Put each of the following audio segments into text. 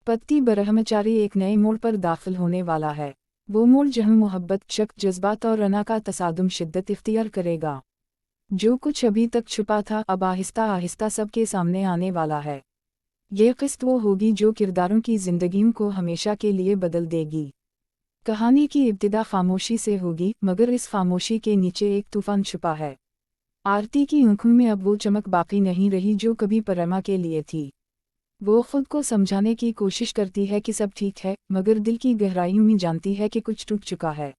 पति ब्रह्मचारी एक नए मोड़ पर दाखिल होने वाला है। वो मोड़ जहां मोहब्बत, शक, जज्बात और अना का तसादुम शिद्दत इख्तियार करेगा। जो कुछ अभी तक छुपा था अब आहिस्ता आहिस्ता सबके सामने आने वाला है। ये किस्त वो होगी जो किरदारों की जिंदगियों को हमेशा के लिए बदल देगी। कहानी की इब्तिदा खामोशी से होगी, मगर इस खामोशी के नीचे एक तूफान छुपा है। आरती की आंखों में अब वो चमक बाकी नहीं रही जो कभी परमा के लिए थी। वो खुद को समझाने की कोशिश करती है कि सब ठीक है, मगर दिल की गहराइयों में जानती है कि कुछ टूट चुका है।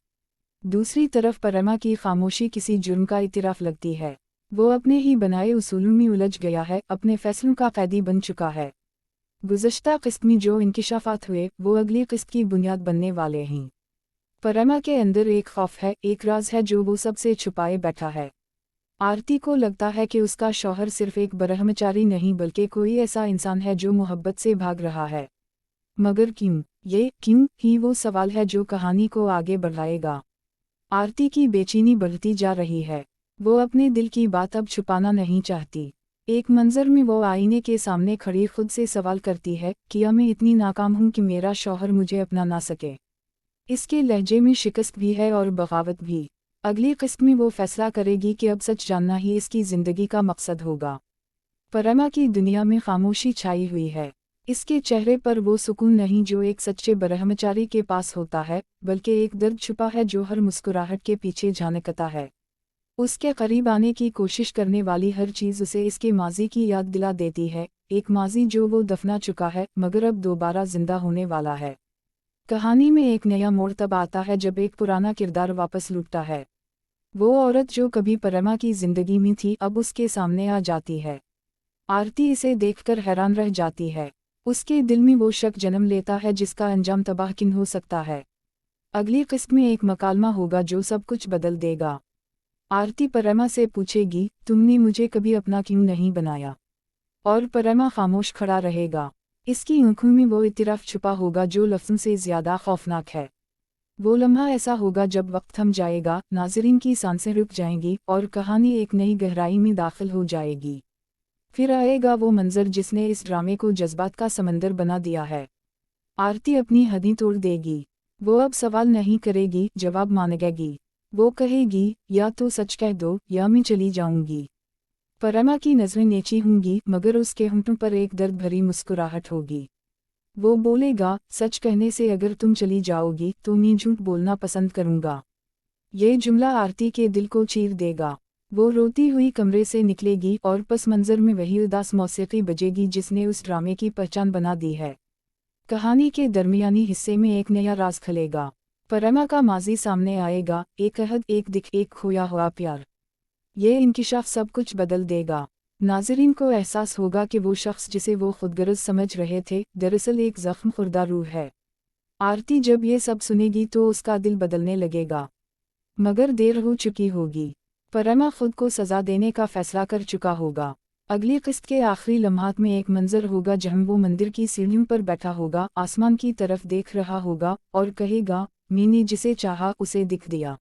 दूसरी तरफ परमा की खामोशी किसी जुर्म का इतिराफ लगती है। वो अपने ही बनाए उसूलों में उलझ गया है, अपने फैसलों का कैदी बन चुका है। गुज़श्ता किस्त में जो इंकिशाफात हुए वो अगली किस्त की बुनियाद बनने वाले हैं। परमा के अंदर एक खौफ है, एक राज है जो वो सबसे छुपाए बैठा है। आरती को लगता है कि उसका शौहर सिर्फ एक ब्रह्मचारी नहीं बल्कि कोई ऐसा इंसान है जो मोहब्बत से भाग रहा है। मगर क्यों? ये क्यों ही वो सवाल है जो कहानी को आगे बढ़ाएगा। आरती की बेचैनी बढ़ती जा रही है। वो अपने दिल की बात अब छुपाना नहीं चाहती। एक मंजर में वो आईने के सामने खड़ी खुद से सवाल करती है, क्या मैं इतनी नाकाम हूँ कि मेरा शौहर मुझे अपना ना सके? इसके लहजे में शिकस्त भी है और बगावत भी। अगली किस्त में वो फैसला करेगी कि अब सच जानना ही इसकी ज़िंदगी का मकसद होगा। परमा की दुनिया में खामोशी छाई हुई है। इसके चेहरे पर वो सुकून नहीं जो एक सच्चे ब्रह्मचारी के पास होता है, बल्कि एक दर्द छुपा है जो हर मुस्कुराहट के पीछे झलकता है। उसके करीब आने की कोशिश करने वाली हर चीज़ उसे इसके माजी की याद दिला देती है, एक माजी जो वो दफना चुका है मगर अब दोबारा जिंदा होने वाला है। कहानी में एक नया मोड़ तब आता है जब एक पुराना किरदार वापस लौटता है। वो औरत जो कभी परमा की जिंदगी में थी अब उसके सामने आ जाती है। आरती इसे देखकर हैरान रह जाती है। उसके दिल में वो शक जन्म लेता है जिसका अंजाम तबाहकुन हो सकता है। अगली किस्त में एक मकालमा होगा जो सब कुछ बदल देगा। आरती परमा से पूछेगी, तुमने मुझे कभी अपना क्यों नहीं बनाया? और परमा खामोश खड़ा रहेगा। इसकी आंखों में वो इतिराफ छुपा होगा जो लफ्ज़ों से ज़्यादा खौफनाक है। वो लम्हा ऐसा होगा जब वक्त थम जाएगा, नाज़रीन की सांसें रुक जाएंगी और कहानी एक नई गहराई में दाखिल हो जाएगी। फिर आएगा वो मंजर जिसने इस ड्रामे को जज्बात का समंदर बना दिया है। आरती अपनी हदें तोड़ देगी। वो अब सवाल नहीं करेगी, जवाब मांगेगी। वो कहेगी, या तो सच कह दो या मैं चली जाऊंगी। परमा की नज़रें नीची होंगी मगर उसके होंठों पर एक दर्द भरी मुस्कुराहट होगी। वो बोलेगा, सच कहने से अगर तुम चली जाओगी तो मैं झूठ बोलना पसंद करूंगा। ये जुमला आरती के दिल को चीर देगा। वो रोती हुई कमरे से निकलेगी और पस मंजर में वही उदास मौसीकी बजेगी जिसने उस ड्रामे की पहचान बना दी है। कहानी के दरमियानी हिस्से में एक नया राज खलेगा। परमा का माजी सामने आएगा, एक अहद, एक दिख, एक खोया हुआ प्यार। ये इंकिशाफ सब कुछ बदल देगा। नाज़रीन को एहसास होगा कि वो शख्स जिसे वो खुदगर्ज समझ रहे थे दरअसल एक ज़ख्म खुर्दा रूह है। आरती जब ये सब सुनेगी तो उसका दिल बदलने लगेगा, मगर देर हो चुकी होगी। परमा खुद को सज़ा देने का फैसला कर चुका होगा। अगली किस्त के आखिरी लम्हात में एक मंजर होगा जहां वो मंदिर की सीढ़ियों पर बैठा होगा, आसमान की तरफ देख रहा होगा और कहेगा, मैंने जिसे चाहा उसे दिख दिया।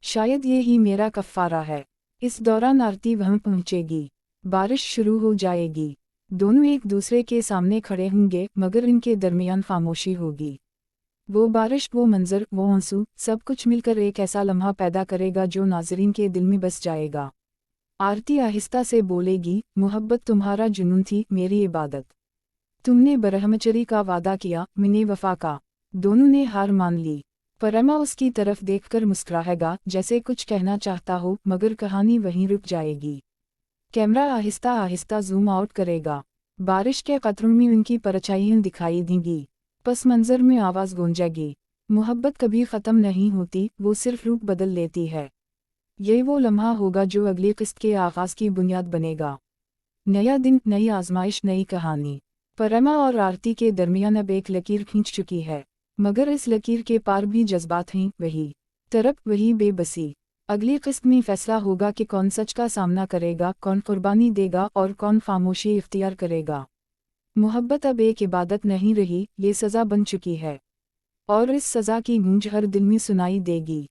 शायद ये ही मेरा कफ़ारा है। इस दौरान आरती वहां पहुंचेगी। बारिश शुरू हो जाएगी। दोनों एक दूसरे के सामने खड़े होंगे मगर इनके दरमियान खामोशी होगी। वो बारिश, वो मंजर, वो आंसू, सब कुछ मिलकर एक ऐसा लम्हा पैदा करेगा जो नाज़रीन के दिल में बस जाएगा। आरती आहिस्ता से बोलेगी, मोहब्बत तुम्हारा जुनून थी, मेरी इबादत। तुमने ब्रह्मचरी का वादा किया, मैंने वफा का। दोनों ने हार मान ली। परमा उसकी तरफ देखकर मुस्कुराएगा जैसे कुछ कहना चाहता हो मगर कहानी वहीं रुक जाएगी। Camera Aahista Aahista zoom out करेगा। बारिश के कतरों में उनकी परछाइयां दिखाई देंगी। पस मंजर में आवाज़ गूंजेगी, मोहब्बत कभी ख़त्म नहीं होती, वो सिर्फ रूप बदल लेती है। ये वो लम्हा होगा जो अगली किस्त के आगाज़ की बुनियाद बनेगा। नया दिन, नई आजमाइश, नई कहानी। परमा और आरती के दरमियान अब एक लकीर खींच चुकी है, मगर इस लकीर के पार भी जज्बात हैं, वही तड़प, वही बेबसी। अगली किस्त में फैसला होगा कि कौन सच का सामना करेगा, कौन कुर्बानी देगा और कौन खामोशी इख्तियार करेगा। मोहब्बत अब एक इबादत नहीं रही, ये सज़ा बन चुकी है और इस सज़ा की गूंज हर दिल में सुनाई देगी।